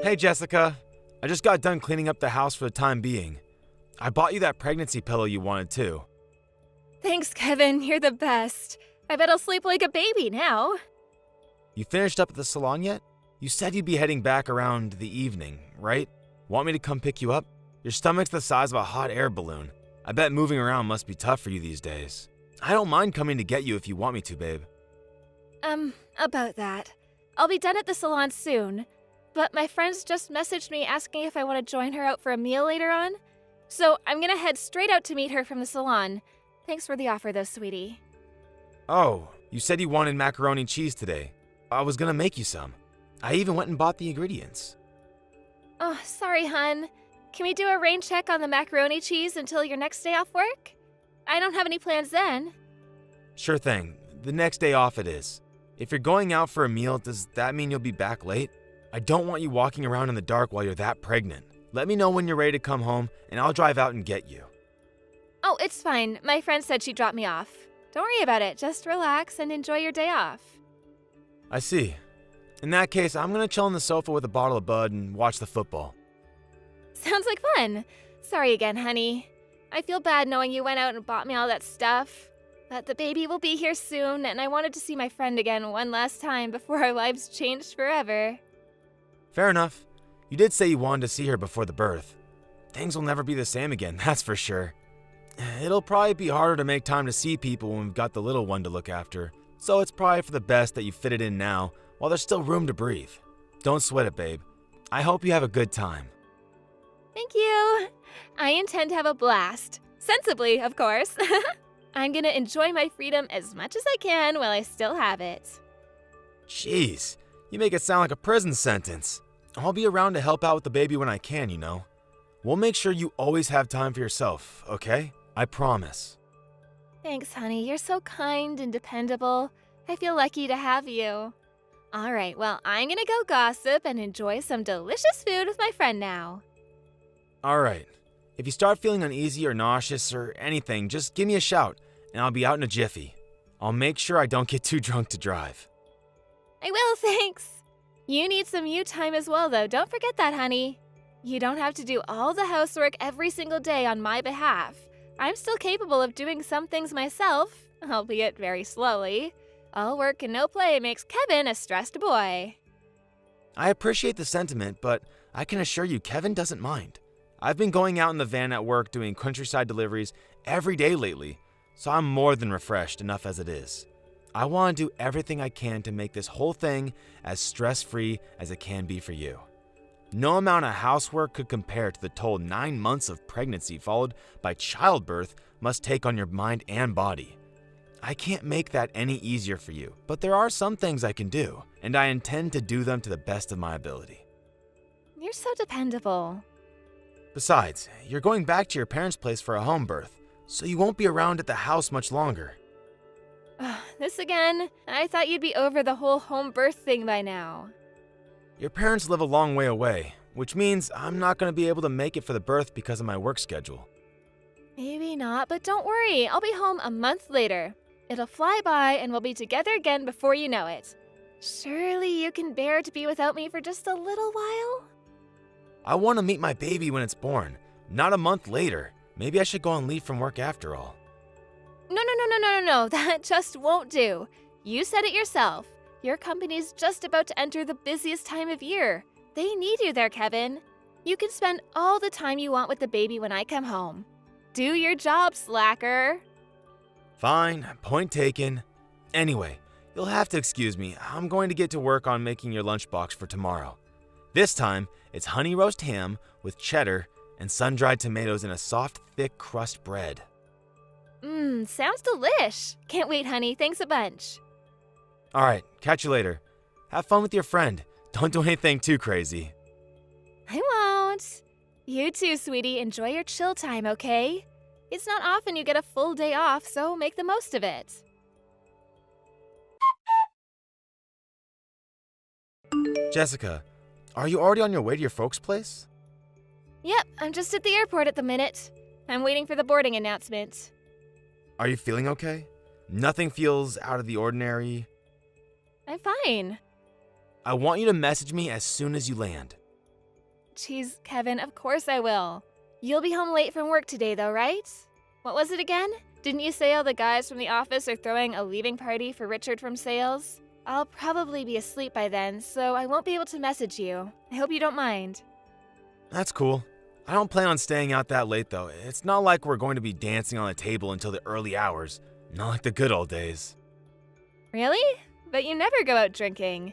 Hey Jessica, I just got done cleaning up the house for the time being. I bought you that pregnancy pillow you wanted too. Thanks, Kevin. You're the best. I bet I'll sleep like a baby now. You finished up at the salon yet? You said you'd be heading back around the evening, right? Want me to come pick you up? Your stomach's the size of a hot air balloon. I bet moving around must be tough for you these days. I don't mind coming to get you if you want me to, babe. About that. I'll be done at the salon soon, but my friends just messaged me asking if I want to join her out for a meal later on. So I'm gonna head straight out to meet her from the salon. Thanks for the offer though, sweetie. Oh, you said you wanted macaroni and cheese today. I was gonna make you some. I even went and bought the ingredients. Oh, sorry, hun. Can we do a rain check on the macaroni cheese until your next day off work? I don't have any plans then. Sure thing. The next day off it is. If you're going out for a meal, does that mean you'll be back late? I don't want you walking around in the dark while you're that pregnant. Let me know when you're ready to come home, and I'll drive out and get you. Oh, it's fine. My friend said she'd drop me off. Don't worry about it. Just relax and enjoy your day off. I see. In that case, I'm gonna chill on the sofa with a bottle of Bud and watch the football. Sounds like fun. Sorry again, honey. I feel bad knowing you went out and bought me all that stuff. But the baby will be here soon, and I wanted to see my friend again one last time before our lives changed forever. Fair enough. You did say you wanted to see her before the birth. Things will never be the same again, that's for sure. It'll probably be harder to make time to see people when we've got the little one to look after, so it's probably for the best that you fit it in now while there's still room to breathe. Don't sweat it, babe. I hope you have a good time. Thank you. I intend to have a blast. Sensibly, of course. I'm gonna enjoy my freedom as much as I can while I still have it. Jeez, you make it sound like a prison sentence. I'll be around to help out with the baby when I can, you know. We'll make sure you always have time for yourself, okay? I promise. Thanks, honey. You're so kind and dependable. I feel lucky to have you. All right, well, I'm gonna go gossip and enjoy some delicious food with my friend now. All right. If you start feeling uneasy or nauseous or anything, just give me a shout, and I'll be out in a jiffy. I'll make sure I don't get too drunk to drive. I will, thanks. You need some you time as well, though. Don't forget that, honey. You don't have to do all the housework every single day on my behalf. I'm still capable of doing some things myself, albeit very slowly. All work and no play makes Kevin a stressed boy. I appreciate the sentiment, but I can assure you Kevin doesn't mind. I've been going out in the van at work doing countryside deliveries every day lately, so I'm more than refreshed enough as it is. I want to do everything I can to make this whole thing as stress-free as it can be for you. No amount of housework could compare to the toll 9 months of pregnancy followed by childbirth must take on your mind and body. I can't make that any easier for you, but there are some things I can do, and I intend to do them to the best of my ability. You're so dependable. Besides, you're going back to your parents' place for a home birth, so you won't be around at the house much longer. This again? I thought you'd be over the whole home birth thing by now. Your parents live a long way away, which means I'm not going to be able to make it for the birth because of my work schedule. Maybe not, but don't worry. I'll be home a month later. It'll fly by and we'll be together again before you know it. Surely you can bear to be without me for just a little while? I want to meet my baby when it's born, not a month later. Maybe I should go on leave from work after all. No. That just won't do. You said it yourself. Your company's just about to enter the busiest time of year. They need you there, Kevin. You can spend all the time you want with the baby when I come home. Do your job, slacker. Fine, point taken. Anyway, you'll have to excuse me. I'm going to get to work on making your lunchbox for tomorrow. This time, it's honey roast ham with cheddar and sun-dried tomatoes in a soft, thick crust bread. Sounds delish. Can't wait, honey. Thanks a bunch. All right, catch you later. Have fun with your friend. Don't do anything too crazy. I won't. You too, sweetie. Enjoy your chill time, okay? It's not often you get a full day off, so make the most of it. Jessica, are you already on your way to your folks' place? Yep, I'm just at the airport at the minute. I'm waiting for the boarding announcement. Are you feeling okay? Nothing feels out of the ordinary? I'm fine. I want you to message me as soon as you land. Jeez, Kevin, of course I will. You'll be home late from work today, though, right? What was it again? Didn't you say all the guys from the office are throwing a leaving party for Richard from sales? I'll probably be asleep by then, so I won't be able to message you. I hope you don't mind. That's cool. I don't plan on staying out that late, though. It's not like we're going to be dancing on the table until the early hours. Not like the good old days. Really? But you never go out drinking.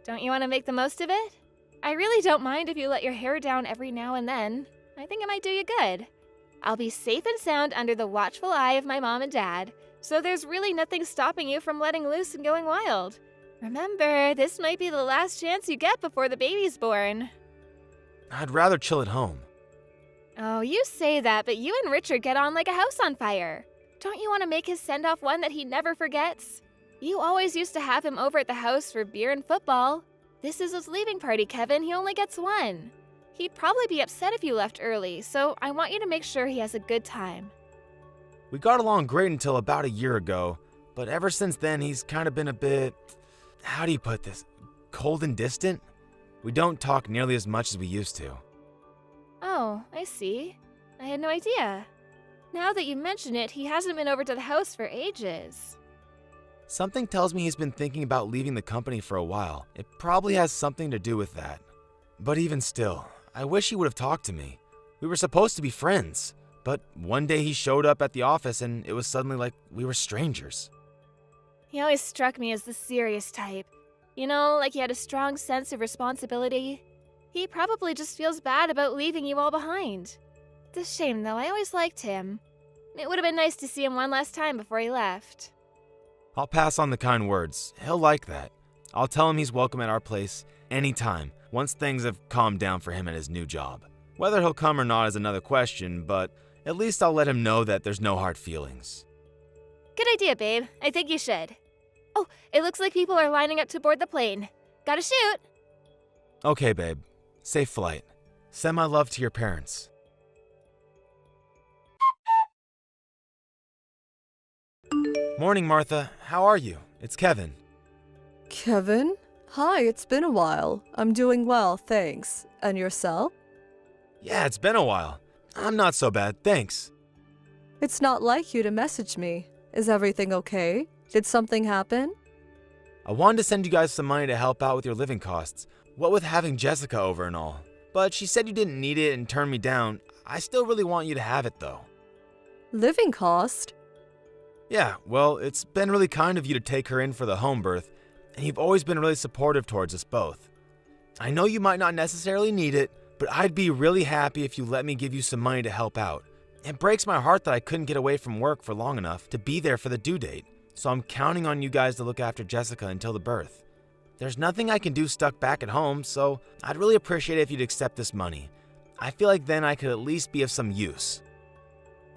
Don't you want to make the most of it? I really don't mind if you let your hair down every now and then. I think it might do you good. I'll be safe and sound under the watchful eye of my mom and dad, so there's really nothing stopping you from letting loose and going wild. Remember, this might be the last chance you get before the baby's born. I'd rather chill at home. Oh, you say that, but you and Richard get on like a house on fire. Don't you want to make his send-off one that he never forgets? You always used to have him over at the house for beer and football. This is his leaving party, Kevin. He only gets one. He'd probably be upset if you left early, so I want you to make sure he has a good time. We got along great until about a year ago, but ever since then he's kind of been a bit, how do you put this, cold and distant? We don't talk nearly as much as we used to. Oh, I see. I had no idea. Now that you mention it, he hasn't been over to the house for ages. Something tells me he's been thinking about leaving the company for a while. It probably has something to do with that. But even still, I wish he would have talked to me. We were supposed to be friends, but one day he showed up at the office and it was suddenly like we were strangers. He always struck me as the serious type. You know, like he had a strong sense of responsibility. He probably just feels bad about leaving you all behind. It's a shame, though. I always liked him. It would have been nice to see him one last time before he left. I'll pass on the kind words. He'll like that. I'll tell him he's welcome at our place anytime, once things have calmed down for him at his new job. Whether he'll come or not is another question, but at least I'll let him know that there's no hard feelings. Good idea, babe. I think you should. Oh, it looks like people are lining up to board the plane. Gotta shoot! Okay, babe. Safe flight. Send my love to your parents. Morning, Martha. How are you? It's Kevin. Kevin? Hi, it's been a while. I'm doing well, thanks. And yourself? Yeah, it's been a while. I'm not so bad, thanks. It's not like you to message me. Is everything okay? Did something happen? I wanted to send you guys some money to help out with your living costs, what with having Jessica over and all. But she said you didn't need it and turned me down. I still really want you to have it, though. Living cost? Yeah, well, it's been really kind of you to take her in for the home birth, and you've always been really supportive towards us both. I know you might not necessarily need it, but I'd be really happy if you let me give you some money to help out. It breaks my heart that I couldn't get away from work for long enough to be there for the due date, so I'm counting on you guys to look after Jessica until the birth. There's nothing I can do stuck back at home, so I'd really appreciate it if you'd accept this money. I feel like then I could at least be of some use.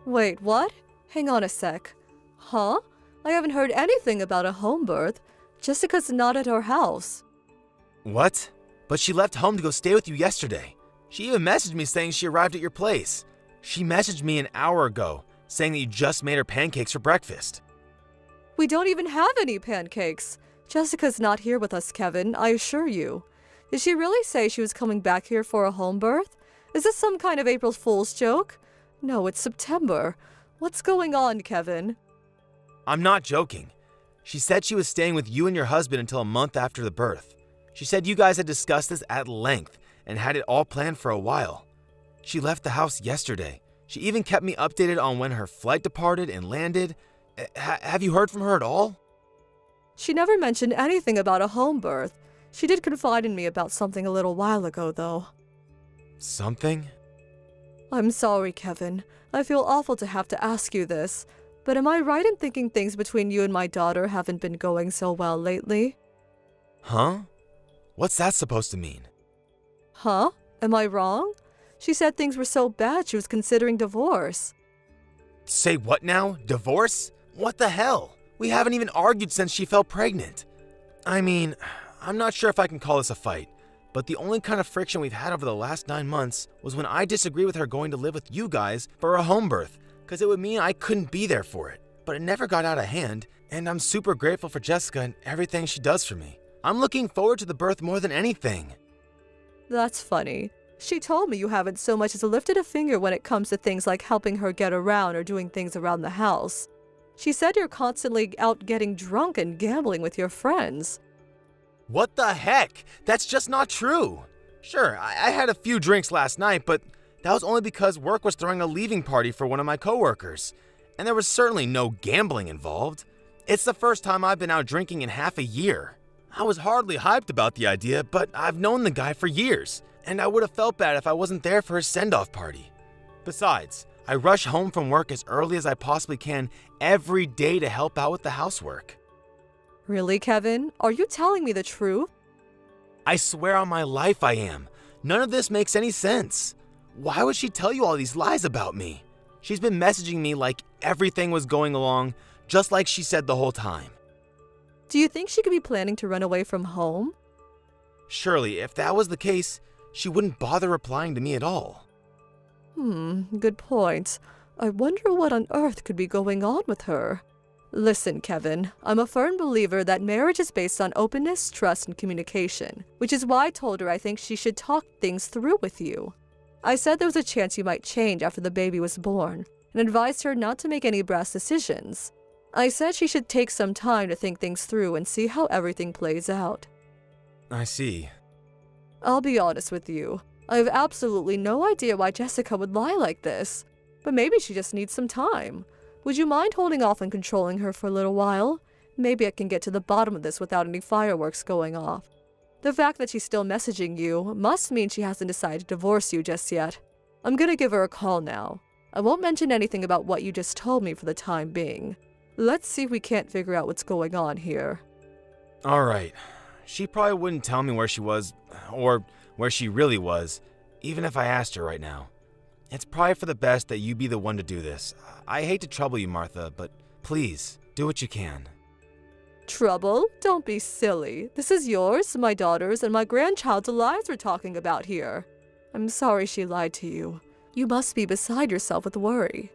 Wait, what? Hang on a sec. Huh? I haven't heard anything about a home birth. Jessica's not at our house. What? But she left home to go stay with you yesterday. She even messaged me saying she arrived at your place. She messaged me an hour ago, saying that you just made her pancakes for breakfast. We don't even have any pancakes. Jessica's not here with us, Kevin, I assure you. Did she really say she was coming back here for a home birth? Is this some kind of April Fool's joke? No, it's September. What's going on, Kevin? I'm not joking. She said she was staying with you and your husband until a month after the birth. She said you guys had discussed this at length and had it all planned for a while. She left the house yesterday. She even kept me updated on when her flight departed and landed. Have you heard from her at all? She never mentioned anything about a home birth. She did confide in me about something a little while ago, though. Something? I'm sorry, Kevin. I feel awful to have to ask you this, but am I right in thinking things between you and my daughter haven't been going so well lately? Huh? What's that supposed to mean? Huh? Am I wrong? She said things were so bad she was considering divorce. Say what now? Divorce? What the hell? We haven't even argued since she fell pregnant. I mean, I'm not sure if I can call this a fight, but the only kind of friction we've had over the last 9 months was when I disagreed with her going to live with you guys for a home birth, because it would mean I couldn't be there for it. But it never got out of hand, and I'm super grateful for Jessica and everything she does for me. I'm looking forward to the birth more than anything. That's funny. She told me you haven't so much as lifted a finger when it comes to things like helping her get around or doing things around the house. She said you're constantly out getting drunk and gambling with your friends. What the heck? That's just not true. Sure, I had a few drinks last night, but that was only because work was throwing a leaving party for one of my coworkers. And there was certainly no gambling involved. It's the first time I've been out drinking in half a year. I was hardly hyped about the idea, but I've known the guy for years, and I would have felt bad if I wasn't there for his send-off party. Besides, I rush home from work as early as I possibly can every day to help out with the housework. Really, Kevin? Are you telling me the truth? I swear on my life I am. None of this makes any sense. Why would she tell you all these lies about me? She's been messaging me like everything was going along, just like she said the whole time. Do you think she could be planning to run away from home? Surely, if that was the case, she wouldn't bother replying to me at all. Good point. I wonder what on earth could be going on with her. Listen, Kevin, I'm a firm believer that marriage is based on openness, trust, and communication, which is why I told her I think she should talk things through with you. I said there was a chance you might change after the baby was born, and advised her not to make any brash decisions. I said she should take some time to think things through and see how everything plays out. I see. I'll be honest with you. I have absolutely no idea why Jessica would lie like this, but maybe she just needs some time. Would you mind holding off and controlling her for a little while? Maybe I can get to the bottom of this without any fireworks going off. The fact that she's still messaging you must mean she hasn't decided to divorce you just yet. I'm gonna give her a call now. I won't mention anything about what you just told me for the time being. Let's see if we can't figure out what's going on here. All right. She probably wouldn't tell me where she was, or where she really was, even if I asked her right now. It's probably for the best that you be the one to do this. I hate to trouble you, Martha, but please, do what you can. Trouble? Don't be silly. This is yours, my daughter's, and my grandchild's lives we're talking about here. I'm sorry she lied to you. You must be beside yourself with worry.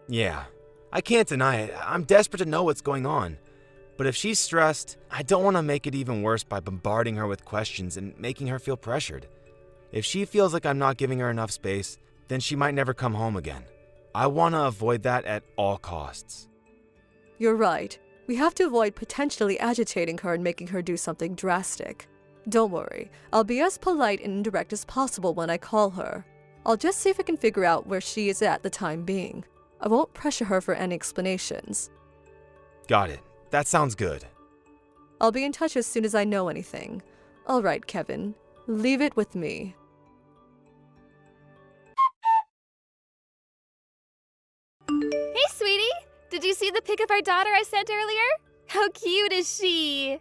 Yeah, I can't deny it. I'm desperate to know what's going on. But if she's stressed, I don't want to make it even worse by bombarding her with questions and making her feel pressured. If she feels like I'm not giving her enough space, then she might never come home again. I want to avoid that at all costs. You're right. We have to avoid potentially agitating her and making her do something drastic. Don't worry. I'll be as polite and indirect as possible when I call her. I'll just see if I can figure out where she is at the time being. I won't pressure her for any explanations. Got it. That sounds good. I'll be in touch as soon as I know anything. All right, Kevin. Leave it with me. Hey, sweetie! Did you see the pic of our daughter I sent earlier? How cute is she?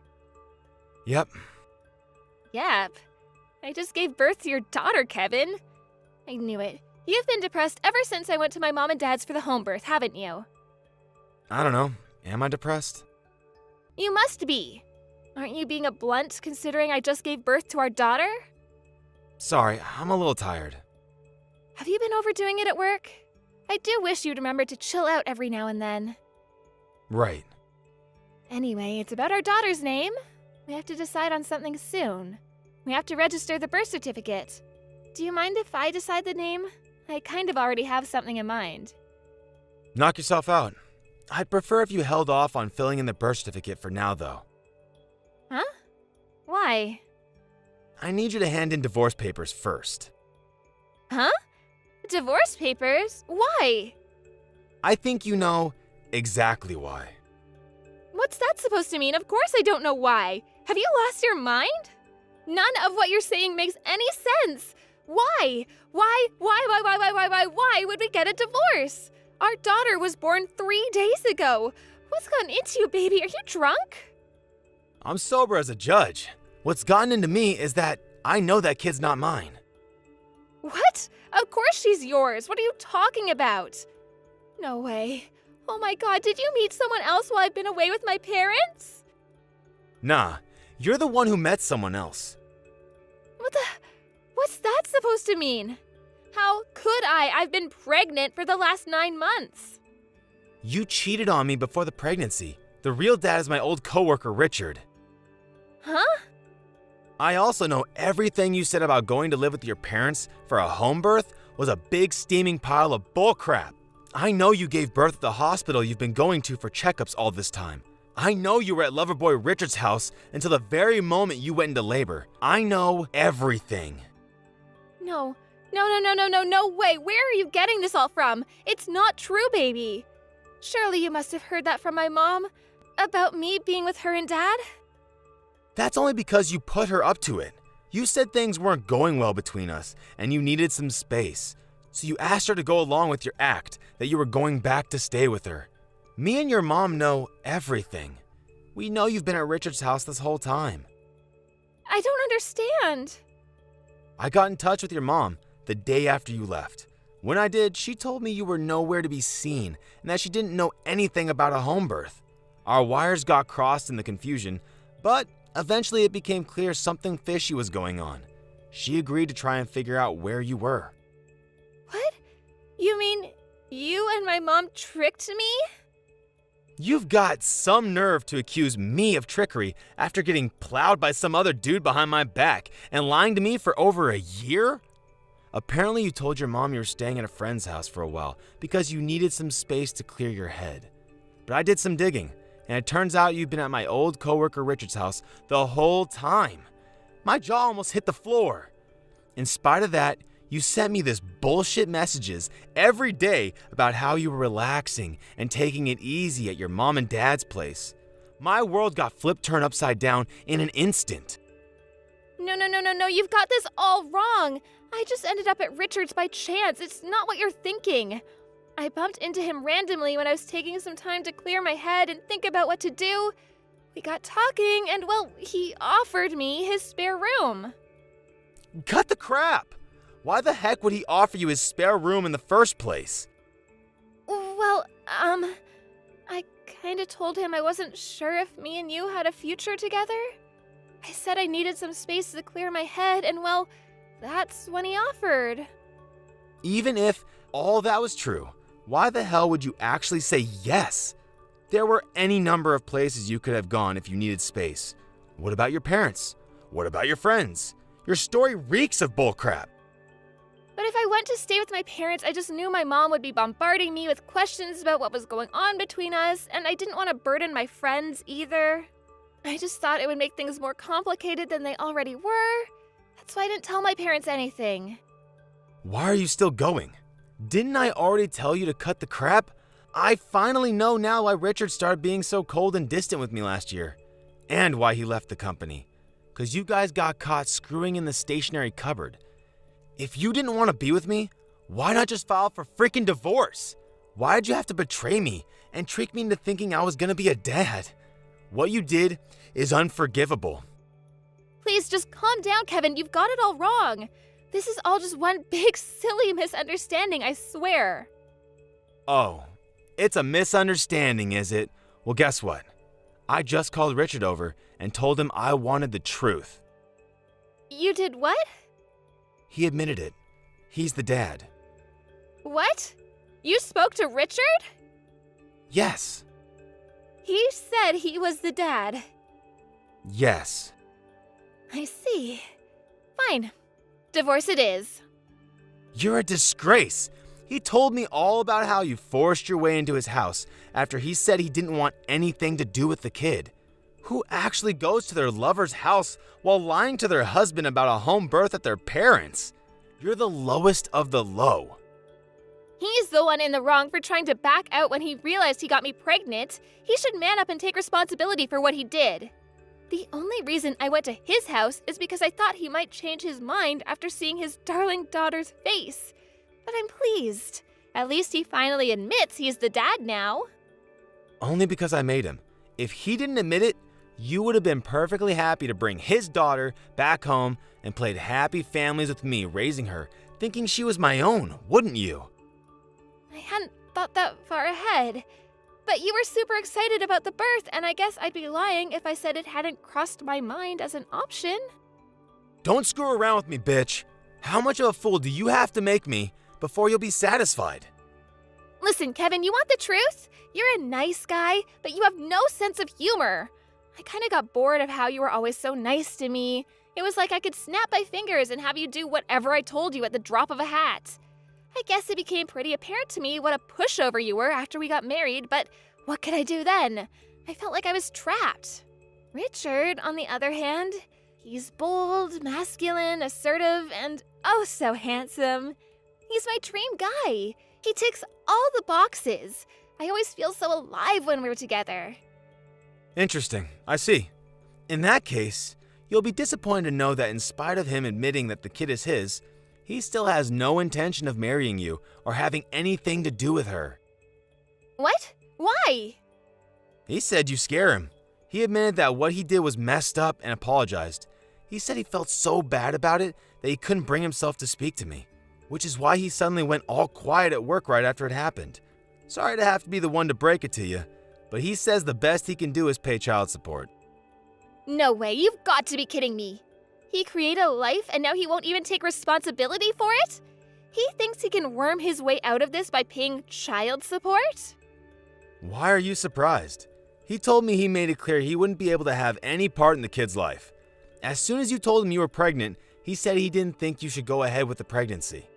Yep. Yep. I just gave birth to your daughter, Kevin. I knew it. You've been depressed ever since I went to my mom and dad's for the home birth, haven't you? I don't know. Am I depressed? You must be. Aren't you being a blunt considering I just gave birth to our daughter? Sorry, I'm a little tired. Have you been overdoing it at work? I do wish you'd remember to chill out every now and then. Right. Anyway, it's about our daughter's name. We have to decide on something soon. We have to register the birth certificate. Do you mind if I decide the name? I kind of already have something in mind. Knock yourself out. I'd prefer if you held off on filling in the birth certificate for now, though. Huh? Why? I need you to hand in divorce papers first. Huh? Divorce papers? Why? I think you know exactly why. What's that supposed to mean? Of course I don't know why. Have you lost your mind? None of what you're saying makes any sense. Why? Why would we get a divorce? Our daughter was born 3 days ago. What's gotten into you, baby? Are you drunk? I'm sober as a judge. What's gotten into me is that I know that kid's not mine. What? Of course she's yours. What are you talking about? No way. Oh my god, did you meet someone else while I've been away with my parents? Nah, you're the one who met someone else. What's that supposed to mean? How could I? I've been pregnant for the last 9 months. You cheated on me before the pregnancy. The real dad is my old coworker, Richard. Huh? I also know everything you said about going to live with your parents for a home birth was a big steaming pile of bullcrap. I know you gave birth at the hospital you've been going to for checkups all this time. I know you were at Loverboy Richard's house until the very moment you went into labor. I know everything. No way. Where are you getting this all from? It's not true, baby. Surely you must have heard that from my mom about me being with her and Dad? That's only because you put her up to it. You said things weren't going well between us and you needed some space. So you asked her to go along with your act that you were going back to stay with her. Me and your mom know everything. We know you've been at Richard's house this whole time. I don't understand. I got in touch with your mom the day after you left. When I did, she told me you were nowhere to be seen and that she didn't know anything about a home birth. Our wires got crossed in the confusion, but eventually it became clear something fishy was going on. She agreed to try and figure out where you were. What? You mean you and my mom tricked me? You've got some nerve to accuse me of trickery after getting plowed by some other dude behind my back and lying to me for over a year? Apparently you told your mom you were staying at a friend's house for a while because you needed some space to clear your head. But I did some digging, and it turns out you've been at my old coworker Richard's house the whole time. My jaw almost hit the floor. In spite of that, you sent me this bullshit messages every day about how you were relaxing and taking it easy at your mom and dad's place. My world got flipped turned upside down in an instant. No, you've got this all wrong. I just ended up at Richard's by chance. It's not what you're thinking. I bumped into him randomly when I was taking some time to clear my head and think about what to do. We got talking and, well, he offered me his spare room. Cut the crap! Why the heck would he offer you his spare room in the first place? Well, I kinda told him I wasn't sure if me and you had a future together. I said I needed some space to clear my head, and well, that's when he offered. Even if all that was true, why the hell would you actually say yes? There were any number of places you could have gone if you needed space. What about your parents? What about your friends? Your story reeks of bullcrap. But if I went to stay with my parents, I just knew my mom would be bombarding me with questions about what was going on between us, and I didn't want to burden my friends either. I just thought it would make things more complicated than they already were. That's why I didn't tell my parents anything. Why are you still going? Didn't I already tell you to cut the crap? I finally know now why Richard started being so cold and distant with me last year. And why he left the company. 'Cause you guys got caught screwing in the stationery cupboard. If you didn't want to be with me, why not just file for freaking divorce? Why'd you have to betray me and trick me into thinking I was gonna be a dad? What you did is unforgivable. Please just calm down, Kevin. You've got it all wrong. This is all just one big silly misunderstanding, I swear. Oh, it's a misunderstanding, is it? Well, guess what? I just called Richard over and told him I wanted the truth. You did what? He admitted it. He's the dad. What? You spoke to Richard? Yes. He said he was the dad. Yes. I see. Fine. Divorce it is. You're a disgrace. He told me all about how you forced your way into his house after he said he didn't want anything to do with the kid. Who actually goes to their lover's house while lying to their husband about a home birth at their parents'? You're the lowest of the low. He's the one in the wrong for trying to back out when he realized he got me pregnant. He should man up and take responsibility for what he did. The only reason I went to his house is because I thought he might change his mind after seeing his darling daughter's face. But I'm pleased. At least he finally admits he's the dad now. Only because I made him. If he didn't admit it, you would have been perfectly happy to bring his daughter back home and played happy families with me raising her, thinking she was my own, wouldn't you? I hadn't thought that far ahead. But you were super excited about the birth, and I guess I'd be lying if I said it hadn't crossed my mind as an option. Don't screw around with me, bitch. How much of a fool do you have to make me before you'll be satisfied? Listen, Kevin, you want the truth? You're a nice guy, but you have no sense of humor. I kind of got bored of how you were always so nice to me. It was like I could snap my fingers and have you do whatever I told you at the drop of a hat. I guess it became pretty apparent to me what a pushover you were after we got married, but what could I do then? I felt like I was trapped. Richard, on the other hand, he's bold, masculine, assertive, and oh so handsome. He's my dream guy. He ticks all the boxes. I always feel so alive when we're together. Interesting. I see. In that case, you'll be disappointed to know that in spite of him admitting that the kid is his, he still has no intention of marrying you or having anything to do with her. What? Why? He said you scare him. He admitted that what he did was messed up and apologized. He said he felt so bad about it that he couldn't bring himself to speak to me, which is why he suddenly went all quiet at work right after it happened. Sorry to have to be the one to break it to you, but he says the best he can do is pay child support. No way, you've got to be kidding me. He created a life and now he won't even take responsibility for it? He thinks he can worm his way out of this by paying child support? Why are you surprised? He told me he made it clear he wouldn't be able to have any part in the kid's life. As soon as you told him you were pregnant, he said he didn't think you should go ahead with the pregnancy.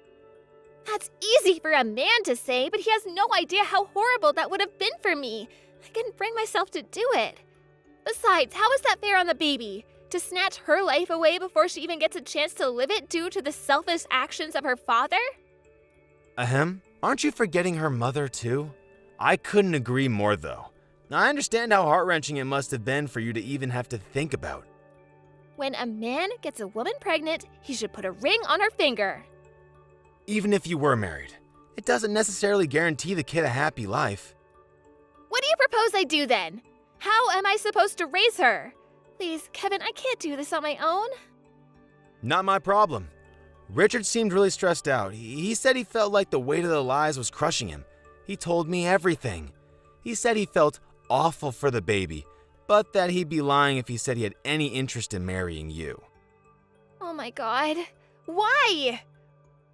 That's easy for a man to say, but he has no idea how horrible that would have been for me. I couldn't bring myself to do it. Besides, how is that fair on the baby? To snatch her life away before she even gets a chance to live it due to the selfish actions of her father? Ahem, aren't you forgetting her mother too? I couldn't agree more though. Now, I understand how heart-wrenching it must have been for you to even have to think about. When a man gets a woman pregnant, he should put a ring on her finger. Even if you were married, it doesn't necessarily guarantee the kid a happy life. What do you propose I do then? How am I supposed to raise her? Please, Kevin, I can't do this on my own. Not my problem. Richard seemed really stressed out. He said he felt like the weight of the lies was crushing him. He told me everything. He said he felt awful for the baby, but that he'd be lying if he said he had any interest in marrying you. Oh my god. Why?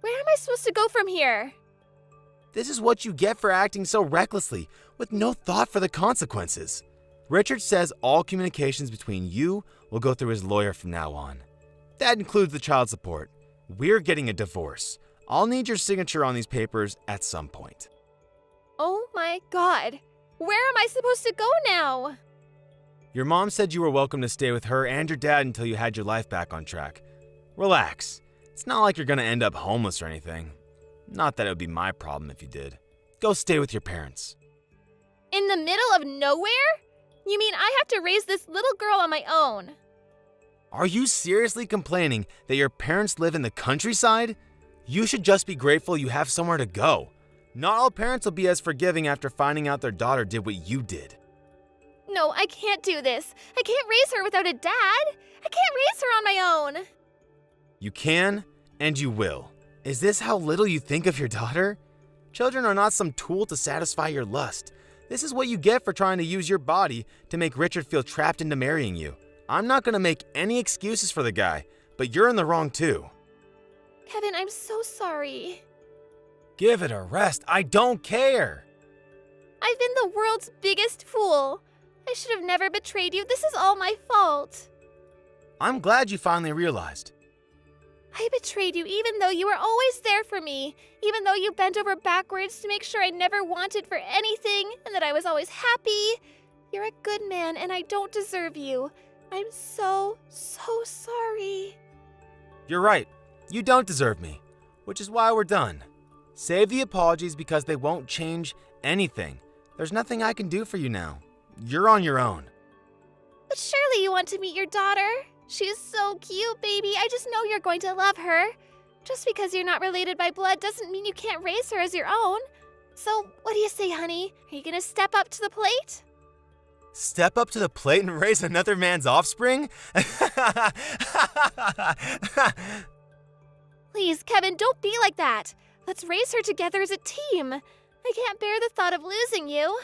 Where am I supposed to go from here? This is what you get for acting so recklessly, with no thought for the consequences. Richard says all communications between you will go through his lawyer from now on. That includes the child support. We're getting a divorce. I'll need your signature on these papers at some point. Oh my god. Where am I supposed to go now? Your mom said you were welcome to stay with her and your dad until you had your life back on track. Relax. It's not like you're gonna end up homeless or anything. Not that it would be my problem if you did. Go stay with your parents. In the middle of nowhere? You mean I have to raise this little girl on my own? Are you seriously complaining that your parents live in the countryside? You should just be grateful you have somewhere to go. Not all parents will be as forgiving after finding out their daughter did what you did. No, I can't do this. I can't raise her without a dad. I can't raise her on my own. You can, and you will. Is this how little you think of your daughter? Children are not some tool to satisfy your lust. This is what you get for trying to use your body to make Richard feel trapped into marrying you. I'm not gonna make any excuses for the guy, but you're in the wrong too. Kevin, I'm so sorry. Give it a rest. I don't care. I've been the world's biggest fool. I should have never betrayed you. This is all my fault. I'm glad you finally realized. I betrayed you even though you were always there for me, even though you bent over backwards to make sure I never wanted for anything and that I was always happy. You're a good man and I don't deserve you. I'm so sorry. You're right. You don't deserve me, which is why we're done. Save the apologies because they won't change anything. There's nothing I can do for you now. You're on your own. But surely you want to meet your daughter? She's so cute, baby. I just know you're going to love her. Just because you're not related by blood doesn't mean you can't raise her as your own. So, what do you say, honey? Are you gonna step up to the plate? Step up to the plate and raise another man's offspring? Please, Kevin, don't be like that. Let's raise her together as a team. I can't bear the thought of losing you.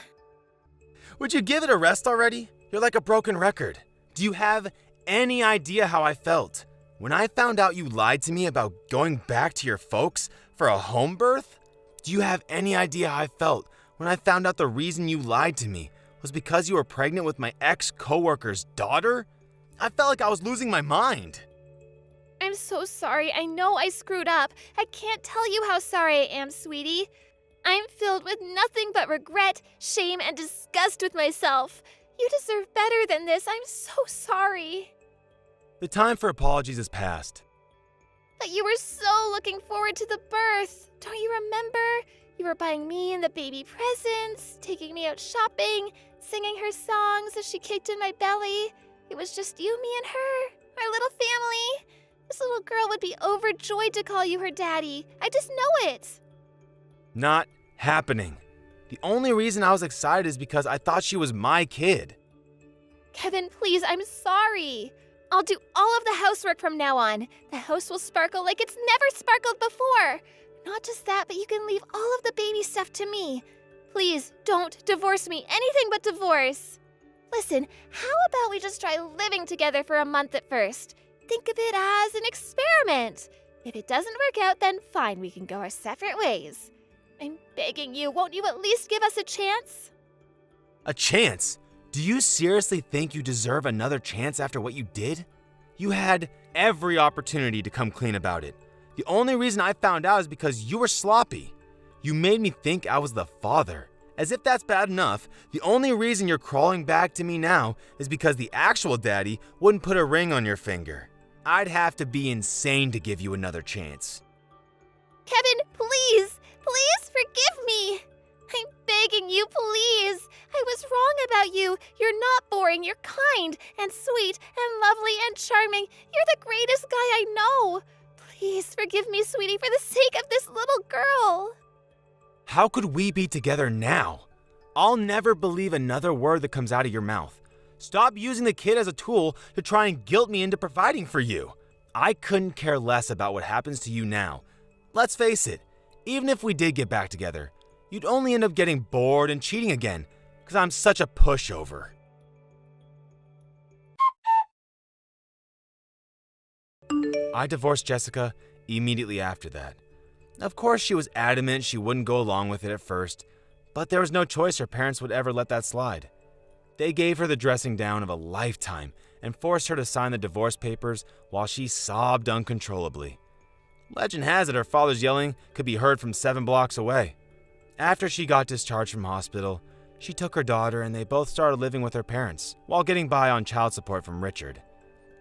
Would you give it a rest already? You're like a broken record. Do you have any idea how I felt when I found out you lied to me about going back to your folks for a home birth? Do you have any idea how I felt when I found out the reason you lied to me was because you were pregnant with my ex-coworker's daughter? I felt like I was losing my mind. I'm so sorry. I know I screwed up. I can't tell you how sorry I am, sweetie. I'm filled with nothing but regret, shame, and disgust with myself. You deserve better than this. I'm so sorry. The time for apologies is past. But you were so looking forward to the birth. Don't you remember? You were buying me and the baby presents, taking me out shopping, singing her songs as she kicked in my belly. It was just you, me, and her, our little family. This little girl would be overjoyed to call you her daddy. I just know it. Not happening. The only reason I was excited is because I thought she was my kid. Kevin, please, I'm sorry. I'll do all of the housework from now on. The house will sparkle like it's never sparkled before. Not just that, but you can leave all of the baby stuff to me. Please, don't divorce me. Anything but divorce. Listen, how about we just try living together for a month at first? Think of it as an experiment. If it doesn't work out, then fine, we can go our separate ways. I'm begging you, won't you at least give us a chance? A chance? Do you seriously think you deserve another chance after what you did? You had every opportunity to come clean about it. The only reason I found out is because you were sloppy. You made me think I was the father. As if that's bad enough, the only reason you're crawling back to me now is because the actual daddy wouldn't put a ring on your finger. I'd have to be insane to give you another chance. Kevin, please, please forgive me. I'm begging you, please. I was wrong about you. You're not boring. You're kind and sweet and lovely and charming. You're the greatest guy I know. Please forgive me, sweetie, for the sake of this little girl. How could we be together now? I'll never believe another word that comes out of your mouth. Stop using the kid as a tool to try and guilt me into providing for you. I couldn't care less about what happens to you now. Let's face it, even if we did get back together, you'd only end up getting bored and cheating again, because I'm such a pushover. I divorced Jessica immediately after that. Of course, she was adamant she wouldn't go along with it at first, but there was no choice her parents would ever let that slide. They gave her the dressing down of a lifetime and forced her to sign the divorce papers while she sobbed uncontrollably. Legend has it her father's yelling could be heard from 7 blocks away. After she got discharged from hospital, she took her daughter and they both started living with her parents while getting by on child support from Richard.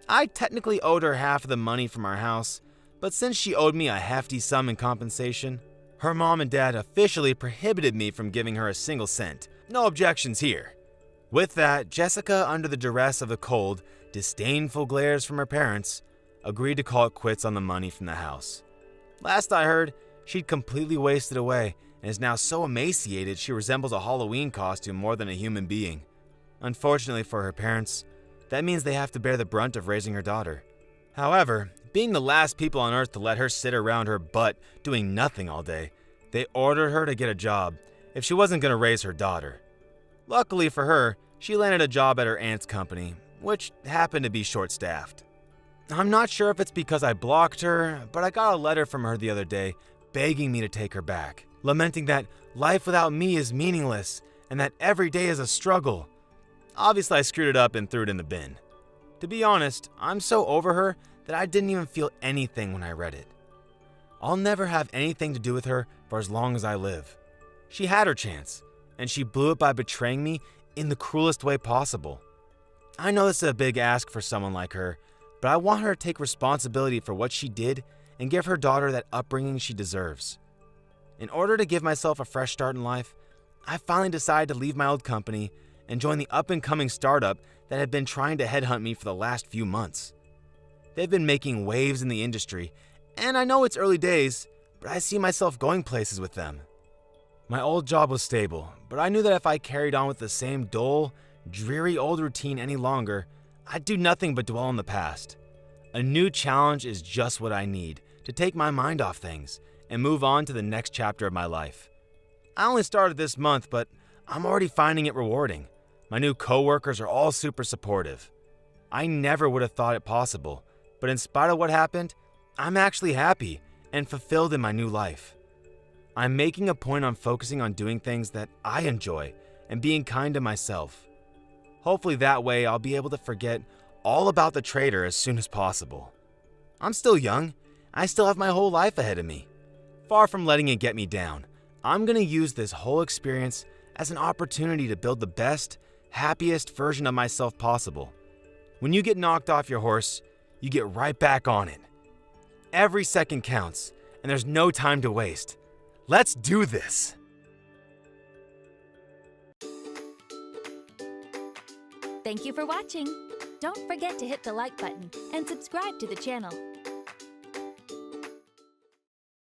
I technically owed her half of the money from our house, but since she owed me a hefty sum in compensation, her mom and dad officially prohibited me from giving her a single cent. No objections here. With that, Jessica, under the duress of the cold, disdainful glares from her parents, agreed to call it quits on the money from the house. Last I heard, she'd completely wasted away and is now so emaciated she resembles a Halloween costume more than a human being. Unfortunately for her parents, that means they have to bear the brunt of raising her daughter. However, being the last people on earth to let her sit around her butt doing nothing all day, they ordered her to get a job if she wasn't going to raise her daughter. Luckily for her, she landed a job at her aunt's company, which happened to be short-staffed. I'm not sure if it's because I blocked her, but I got a letter from her the other day begging me to take her back, lamenting that life without me is meaningless and that every day is a struggle. Obviously, I screwed it up and threw it in the bin. To be honest, I'm so over her that I didn't even feel anything when I read it. I'll never have anything to do with her for as long as I live. She had her chance, and she blew it by betraying me in the cruelest way possible. I know this is a big ask for someone like her, but I want her to take responsibility for what she did and give her daughter that upbringing she deserves. In order to give myself a fresh start in life, I finally decided to leave my old company and join the up-and-coming startup that had been trying to headhunt me for the last few months. They've been making waves in the industry, and I know it's early days, but I see myself going places with them. My old job was stable, but I knew that if I carried on with the same dull, dreary old routine any longer, I'd do nothing but dwell on the past. A new challenge is just what I need to take my mind off things and move on to the next chapter of my life. I only started this month, but I'm already finding it rewarding. My new coworkers are all super supportive. I never would have thought it possible, but in spite of what happened, I'm actually happy and fulfilled in my new life. I'm making a point on focusing on doing things that I enjoy and being kind to myself. Hopefully that way I'll be able to forget all about the traitor as soon as possible. I'm still young. I still have my whole life ahead of me. Far from letting it get me down, I'm gonna use this whole experience as an opportunity to build the best, happiest version of myself possible. When you get knocked off your horse, you get right back on it. Every second counts, and there's no time to waste. Let's do this! Thank you for watching. Don't forget to hit the like button and subscribe to the channel.